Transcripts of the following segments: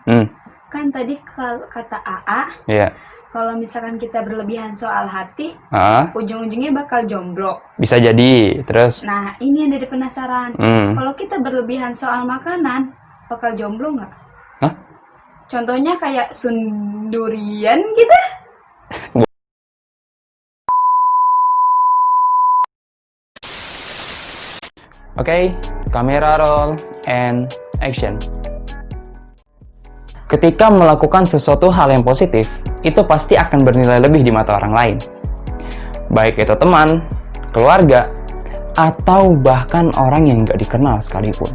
Hmm, Kan tadi kata AA, iya. kalau misalkan kita berlebihan soal hati, Ah, ujung-ujungnya bakal jomblo. bisa jadi. Terus, Nah, ini yang jadi penasaran. hmm, Kalau kita berlebihan soal makanan, bakal jomblo nggak? hah? Contohnya kayak sundurian gitu. Oke, kamera roll and action. Ketika melakukan sesuatu hal yang positif, itu pasti akan bernilai lebih di mata orang lain. Baik itu teman, keluarga, atau bahkan orang yang nggak dikenal sekalipun.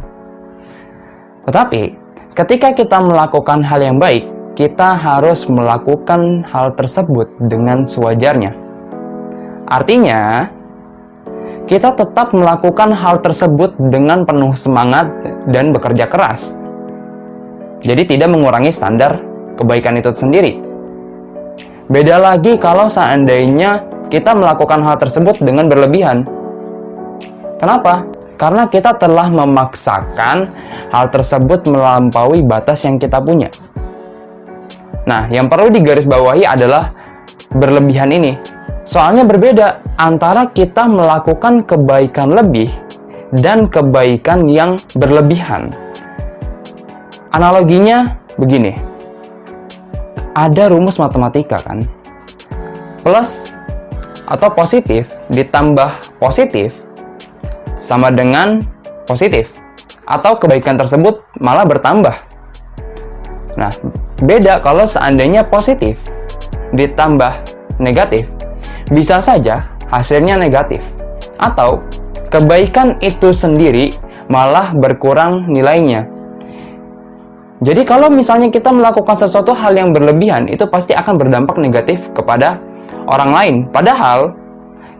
Tetapi, ketika kita melakukan hal yang baik, kita harus melakukan hal tersebut dengan sewajarnya. Artinya, kita tetap melakukan hal tersebut dengan penuh semangat dan bekerja keras. Jadi tidak mengurangi standar kebaikan itu sendiri. Beda lagi kalau seandainya kita melakukan hal tersebut dengan berlebihan. Kenapa? Karena kita telah memaksakan hal tersebut melampaui batas yang kita punya. Nah, yang perlu digarisbawahi adalah berlebihan ini. Soalnya berbeda antara kita melakukan kebaikan lebih dan kebaikan yang berlebihan. Analoginya begini. Ada rumus matematika kan? Plus atau positif ditambah positif sama dengan positif. Atau kebaikan tersebut malah bertambah. Nah, beda kalau seandainya positif ditambah negatif. Bisa saja hasilnya negatif. Atau kebaikan itu sendiri malah berkurang nilainya. Jadi kalau misalnya kita melakukan sesuatu hal yang berlebihan, itu pasti akan berdampak negatif kepada orang lain. Padahal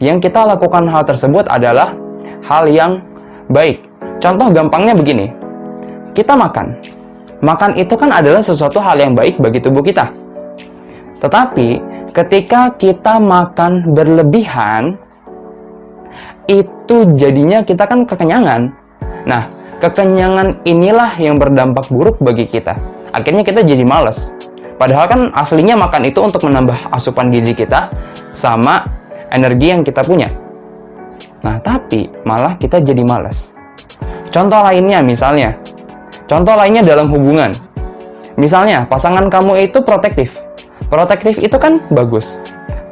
yang kita lakukan hal tersebut adalah hal yang baik. Contoh gampangnya begini. Kita makan. Makan itu kan adalah sesuatu hal yang baik bagi tubuh kita. Tetapi ketika kita makan berlebihan, itu jadinya kita kan kekenyangan. Nah, kekenyangan inilah yang berdampak buruk bagi kita. Akhirnya kita jadi malas. Padahal kan aslinya makan itu untuk menambah asupan gizi kita sama energi yang kita punya. Nah, tapi malah kita jadi malas. Contoh lainnya misalnya. Contoh lainnya dalam hubungan. Misalnya, pasangan kamu itu protektif. Protektif itu kan bagus.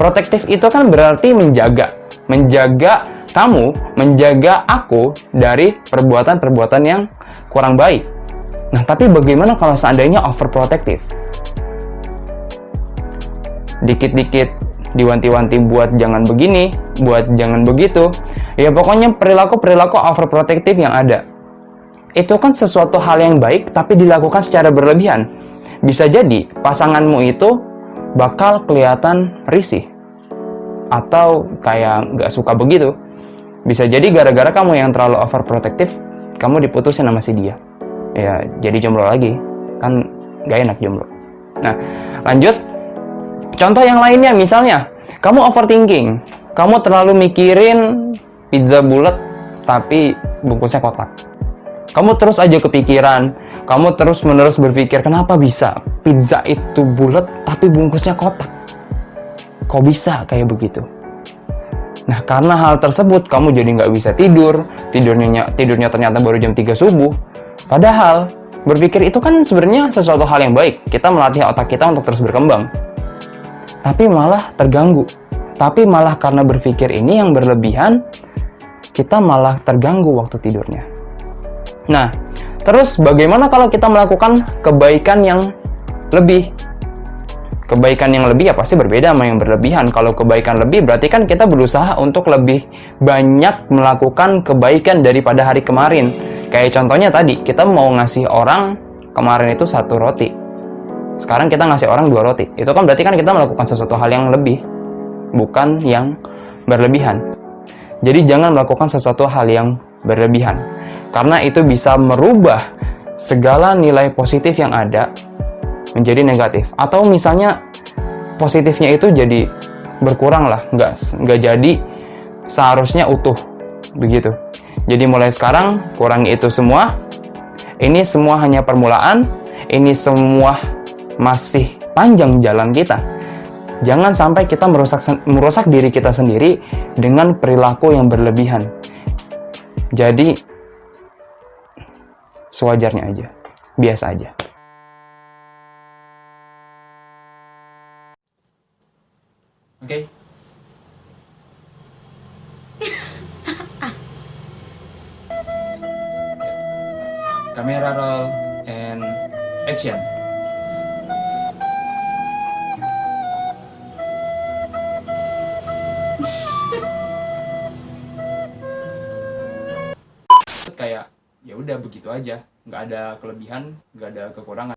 Protektif itu kan berarti menjaga. Menjaga kamu, menjaga aku dari perbuatan-perbuatan yang kurang baik. Nah, tapi bagaimana kalau seandainya overprotective? Dikit-dikit diwanti-wanti buat jangan begini, buat jangan begitu. Ya pokoknya perilaku-perilaku overprotective yang ada. Itu kan sesuatu hal yang baik, tapi dilakukan secara berlebihan. Bisa jadi pasanganmu itu bakal kelihatan risih. Atau kayak nggak suka begitu. Bisa jadi gara-gara kamu yang terlalu overprotective, kamu diputusin sama si dia. Ya, jadi jomblo lagi. Kan nggak enak jomblo. Nah, lanjut. Contoh yang lainnya, misalnya, kamu overthinking. Kamu terlalu mikirin pizza bulat, tapi bungkusnya kotak. Kamu terus aja kepikiran. Kamu terus-menerus berpikir, kenapa bisa pizza itu bulat, tapi bungkusnya kotak? Kok bisa kayak begitu? Nah, karena hal tersebut, kamu jadi nggak bisa tidur. Tidurnya ternyata baru jam 3 subuh. Padahal, berpikir itu kan sebenarnya sesuatu hal yang baik. Kita melatih otak kita untuk terus berkembang. Tapi malah terganggu. Tapi malah karena berpikir ini yang berlebihan, kita malah terganggu waktu tidurnya. Nah, terus bagaimana kalau kita melakukan kebaikan yang lebih? Kebaikan yang lebih ya pasti berbeda sama yang berlebihan. Kalau kebaikan lebih berarti kan kita berusaha untuk lebih banyak melakukan kebaikan daripada hari kemarin. Kayak contohnya tadi, kita mau ngasih orang kemarin itu 1 roti. Sekarang kita ngasih orang 2 roti. Itu kan berarti kan kita melakukan sesuatu hal yang lebih, bukan yang berlebihan. Jadi jangan melakukan sesuatu hal yang berlebihan. Karena itu bisa merubah segala nilai positif yang ada menjadi negatif. Atau misalnya positifnya itu jadi berkurang lah, nggak jadi seharusnya utuh begitu. Jadi mulai sekarang kurangi itu semua. Ini semua hanya permulaan. ini semua masih panjang jalan kita. Jangan sampai kita merusak diri kita sendiri dengan perilaku yang berlebihan. Jadi, sewajarnya aja, biasa aja. Oke. Kamera roll and action. Kayak ya udah begitu aja, nggak ada kelebihan, nggak ada kekurangan.